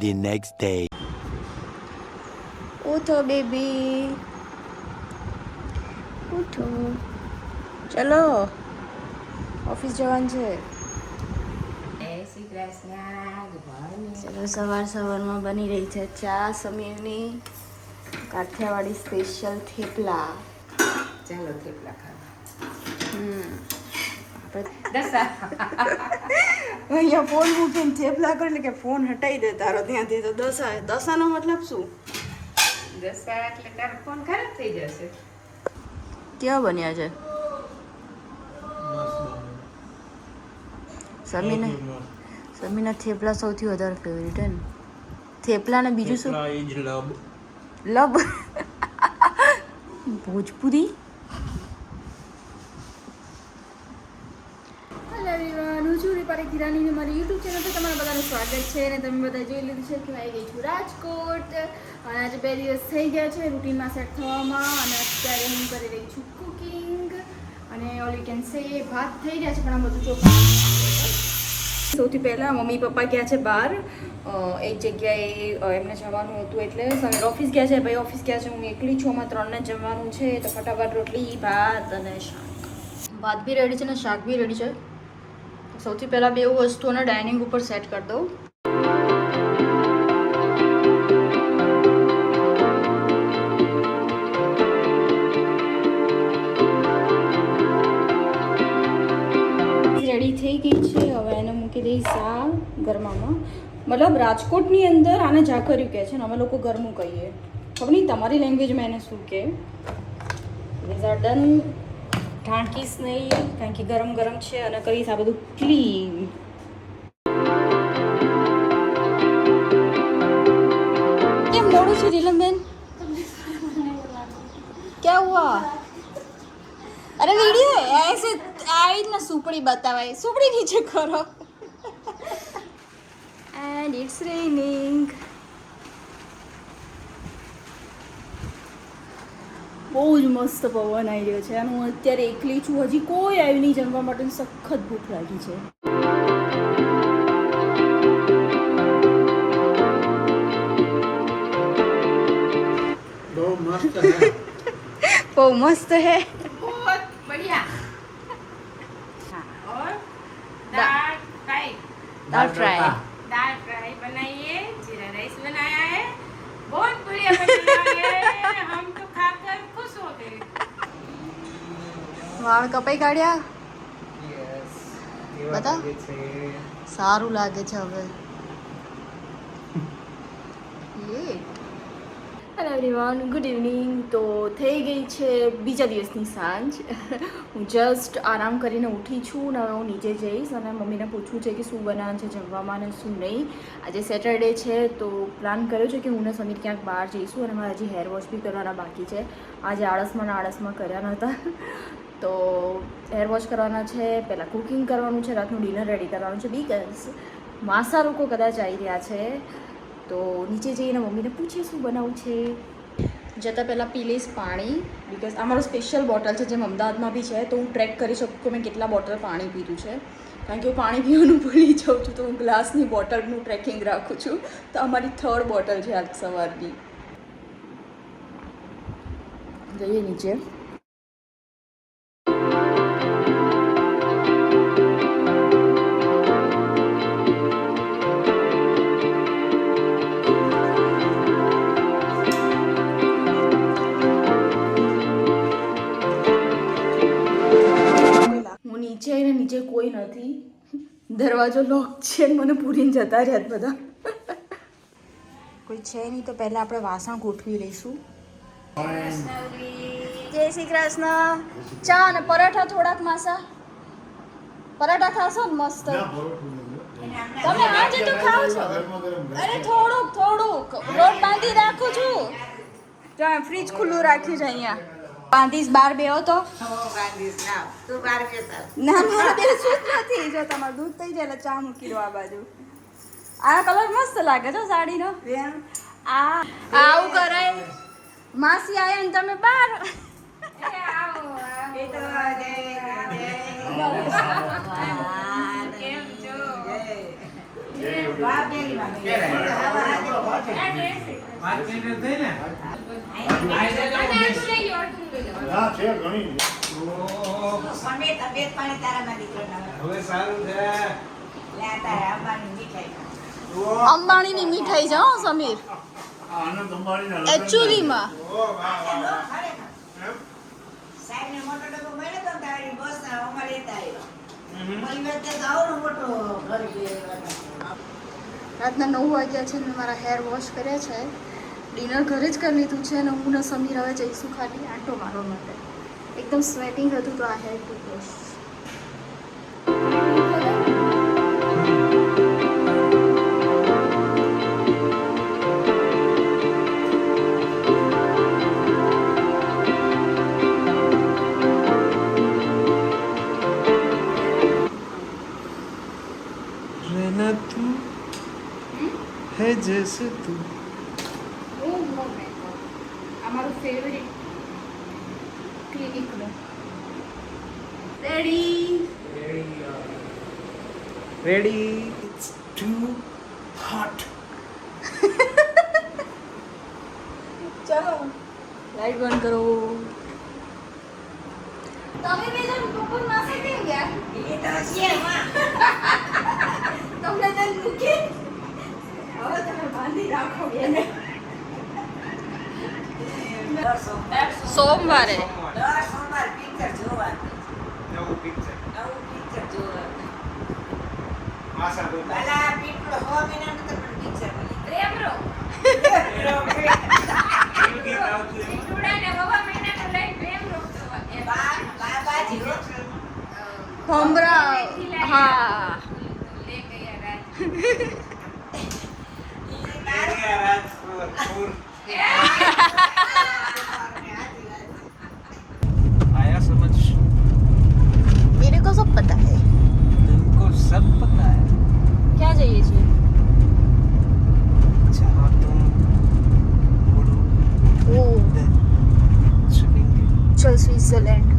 the next day. ઉઠો baby, ઉઠો, ચલો ઓફિસ જવાનું છે. ચલો સવાર સવારમાં બની રહી છે ચા સમીરની કાઠિયાવાડી સ્પેશિયલ થેપલા. ચાલો થેપલા અહીંયા ફોન મૂકીને થેપલા કરે એટલે કે ફોન હટાવી દે તારો ત્યાંથી. તો દસાનો મતલબ શું? દસા એટલે તારો ફોન ખરાબ થઈ જશે. કેવા બન્યા છે સમીના થેપલા? સૌથી વધારે ફેવરેટ હે ને થેપલા ને બીજું શું? લબ ભોજપુરી. હેલો એવરીવન, હું છું રીપા કિરાની. મારી યુટ્યુબ ચેનલ પર તમારા બધાનું સ્વાગત છે. અને તમે બધા જોઈ લીધું છે કે હું આવી ગઈ છું રાજકોટ. અને આજે 2 દિવસ થઈ ગયા છે રૂટીનમાં સેટ થવામાં. અને અત્યારે હું કરી રહી છું કુકિંગ. અને ઓલ યુ કેન સે ભાત થઈ રહ્યા છે, પણ આ બધું ચોખ્ખું. સૌથી પહેલાં મમ્મી પપ્પા ગયા છે બહાર એક જગ્યાએ, એમને જવાનું હતું એટલે સમીર ઓફિસ ગયા છે, ભાઈ ઓફિસ ગયા છે, હું એકલી છું. અમારે 3 ને જમવાનું છે. તો ફટાફટ રોટલી ભાત અને શાક. ભાત બી રેડી છે ને શાક બી રેડી છે. સૌથી પહેલાં બે વસ્તુઓને ડાઇનિંગ ઉપર સેટ કરી દઉં. રેડી થઈ ગઈ છે. હવે એને મૂકી દઈશ આ ગરમામાં. મતલબ રાજકોટની અંદર આને ઝાકર્યું કહે છે ને, અમે લોકો ગરમું કહીએ. ખબર નહીં તમારી લેંગ્વેજમાં એને શું કહે. These are done. ઢાંકીશ નહીં કારણ કે ગરમ ગરમ છે. અને કરીશ આ બધું ક્લીન. કેમ મોડું છે રીલમબેન? ક્યાં હુઆ? અરે वीडियो ऐसे आई ना सुपड़ी बतावाई, सुपड़ी नीचे करो. And it's raining. બહુ જ મસ્ત પવન આવી રહ્યો છે. અને હું અત્યારે એકલી છું, હજી કોઈ આવ્યું નહીં જમવા માટે. સખત ભૂખ લાગી છે. બહુ મસ્ત હે. दाल फ्राई बनाइए, जीरा राइस बनाया है, बहुत बढ़िया बनाया है. हम तो खाकर खुश हो गए. વાળ કપાઈ કાઢ્યા? બતા સારું લાગે છે હવે. Hello everyone, good evening. તો થઈ ગઈ છે બીજા દિવસની સાંજ. હું જસ્ટ આરામ કરીને ઉઠી છું ને હવે હું નીચે જઈશ અને મમ્મીને પૂછવું છે કે શું બનાવવાનું છે જમવામાં અને શું નહીં. આજે સેટરડે છે તો પ્લાન કર્યો છે કે હું ને સમીર ક્યાંક બહાર જઈશું. અને મારે હજી હેર વોશ બી કરવાના બાકી છે. આજે આળસમાં કર્યા નહોતા. તો હેર વોશ કરવાના છે, પહેલાં કુકિંગ કરવાનું છે, રાતનું ડિનર રેડી કરવાનું છે. બીકોઝ માસા લોકો કદાચ આવી રહ્યા છે. તો નીચે જઈને મમ્મીને પૂછીએ શું બનાવવું છે. જતાં પહેલાં પી લઈશ પાણી. બિકોઝ આ મારું સ્પેશિયલ બોટલ છે, જેમ અમદાવાદમાં બી છે. તો હું ટ્રેક કરી શકું કે મેં કેટલા બોટલ પાણી પીધું છે. કારણ કે હું પાણી પીવાનું ભૂલી જાઉં છું, તો હું ગ્લાસની બોટલનું ટ્રેકિંગ રાખું છું. તો અમારી 3rd બોટલ છે આજ સવારની. જઈએ નીચે. નીચે કોઈ નથી, દરવાજો લોક છે. મને પૂરીને જતા રહ્યા બધા. કોઈ છે નહીં તો પહેલાં આપણે વાસણ ગોઠવી લઈશું. જય શ્રી કૃષ્ણ. ચા અને પરાઠા થોડાક. માસા પરાઠા ખાશો ને મસ્ત? તમે આજે તો ખાઓ છો? અરે થોડુંક લોટ બાંધી રાખું છું. જો ફ્રીજ ખુલ્લું રાખ્યું છે અહીંયા. બાંધીશ બહાર બેહો તો ના મારા બેસું જ નથી. જો તમારું દૂધ થઈ જાય એટલે ચા મૂકી દો આ બાજુ. આ કલર મસ્ત લાગે છે સાડીનો. આવું કરાય. માસી આયા ને તમે બહાર. 5 મિનિટ થઈ ને હા છે ઘણી હવે સારું છે અંબાણીની મીઠાઈ છે હો સમીર આનંદ અંબાણીના એકચ્યુઅલીમાં ઓ વાહ વાહ રાતના 9 વાગ્યા છે મેં મારા હેર વોશ કર્યા છે ડિનર ઘરે જ કરી લીધું છે અને હું ને સમીર હવે જઈશું ખાલી આંટો મારવા માટે એકદમ સ્વેટિંગ હતું તો આ હેર ટુ વોશ रहना तू है जैसे तू અમારું ફેવરિટ ક્લિનિકનું ready ready it's too hot ચાલો લાઈટ બંધ કરો તમે બે જણ બપોર માસે કેમ ગયા તમને તો મૂકી હવે તમે બાંધી રાખો બેને સોમવારે નવું પિક્ચર આશા તો ભમરા હા आया समझ मेरे को सब पता है तुमको सब पता है क्या चाहिए जी जहाँ तुम मुड़ो ओ उधर चलेंगे चल स्विट्जरलैंड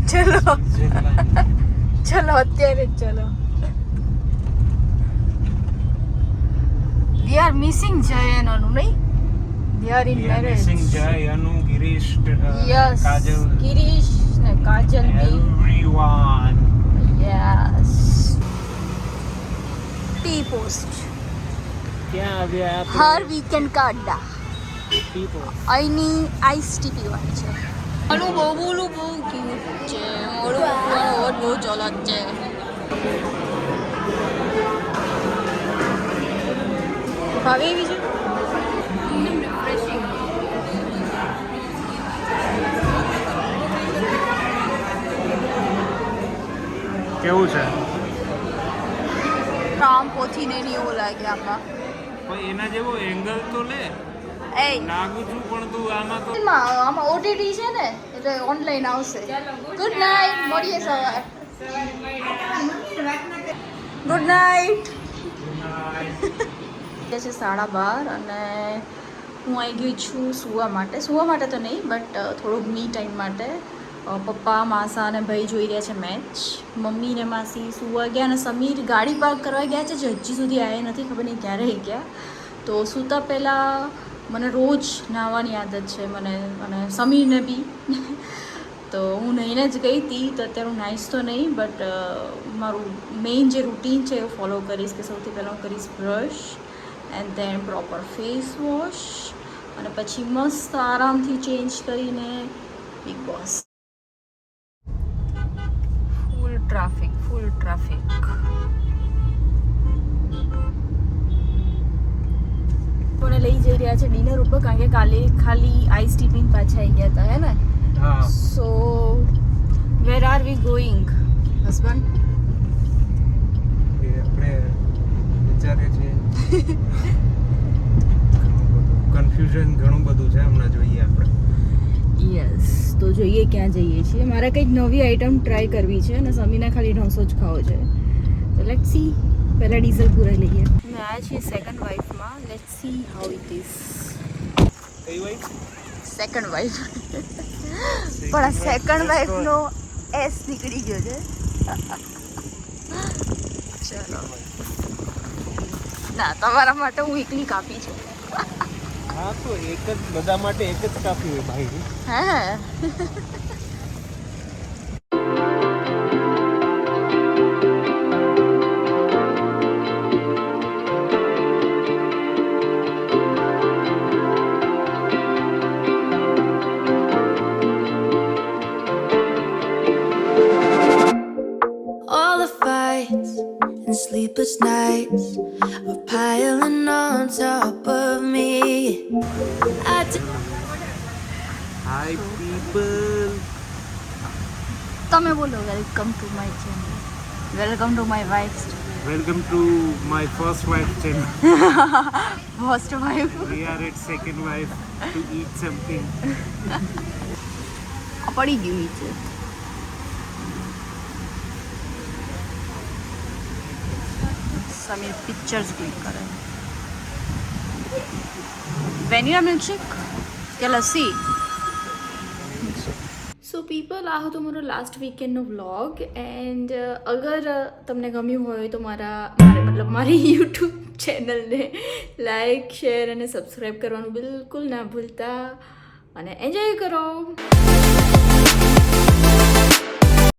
चलो चलो અત્યારે જ ચલો વી આર મિસિંગ જયનનું નહીં we are in marriage Singh जय अनु गिरीश યસ काजल ગિરીશ ને કાજલ બી everyone યસ ટી પોસ્ટ क्या આવ્યા હર વીકેન્ડ का अड्डा people અહીંની આઈસ ટી પીવાની છે આનું બહુ ક્યુટ છે મોડું બહુ ચલત છે ભાવે એવી છે કેવું છે રામ પોથીને ને એવું લાગે આમાં પણ એના જેવો એંગલ તો લે એ લાગુ છું પણ તું આમાં તો આમાં ઓટીટી છે ને એટલે ઓનલાઈન આવશે ગુડ નાઇટ મળીએ સવાર ગુડ નાઇટ છે 12:30 અને હું આવી ગઈ છું સુવા માટે તો નહીં બટ થોડુંક મી ટાઈમ માટે પપ્પા માસા અને ભાઈ જોઈ રહ્યા છે મેચ મમ્મી ને માસી સુવા ગયા અને સમીર ગાડી પાર્ક કરવા ગયા છે જે હજી સુધી આવ્યા નથી ખબર નહીં ક્યારે ગયા તો સૂતા પહેલાં મને રોજ નાહવાની આદત છે મને અને સમીરને બી તો હું નહીને જ ગઈ હતી તો અત્યારે હું નાહીશ તો નહીં બટ મારું મેઇન જે રૂટીન છે એ ફોલો કરીશ કે સૌથી પહેલાં હું કરીશ brush and then proper face wash અને પછી મસ્ત આરામથી ચેન્જ કરીને બિગ બોસ ફૂલ ટ્રાફિક કોને લઈ જઈ રહ્યા છે ડિનર ઉપર કારણ કે કાલે ખાલી આઈસ ટી પીને પાછા આવી ગયા હતા હે ને હા so where are we going husband એ આપણે વિચારીએ છીએ કન્ફ્યુઝન ઘણું બધું છે હમણાં જોઈએ આપણે યસ તો જોઈએ ક્યાં જઈએ છીએ મારે કંઈક નવી આઈટમ ટ્રાય કરવી છે અને સમીના ખાલી ઢોસો જ ખાવો છે તો લેટ સી પહેલાં ડીઝલ પૂરાઈ લઈએ અમે આવ્યા છીએ સેકન્ડ વાઇફમાં let see how it is કઈ વાઈફ સેકન્ડ વાઇફ પણ આ સેકન્ડ વાઇફનો એસ નીકળી ગયો છે ચલો ના તમારા માટે હું એકલી કાપી છું. હા તો એક જ બધા માટે એક જ કાફી હોય ભાઈ. હા. All the fights and sleepless nights are piling on top of me. Hi people. તમે બોલો welcome to my channel. Welcome to my wife. Welcome to my first wife channel. First wife. We are at second wife to eat something. પડી ગયું નીચે. Samir pictures click કરે. Vanilla milkshake કે lassi. So people આ હતો મારો લાસ્ટ વીકેન્ડનો વ્લોગ એન્ડ અગર તમને ગમ્યું હોય તો મારી યુટ્યુબ ચેનલને લાઈક શેર અને સબસ્ક્રાઈબ કરવાનું બિલકુલ ના ભૂલતા અને એન્જોય કરો.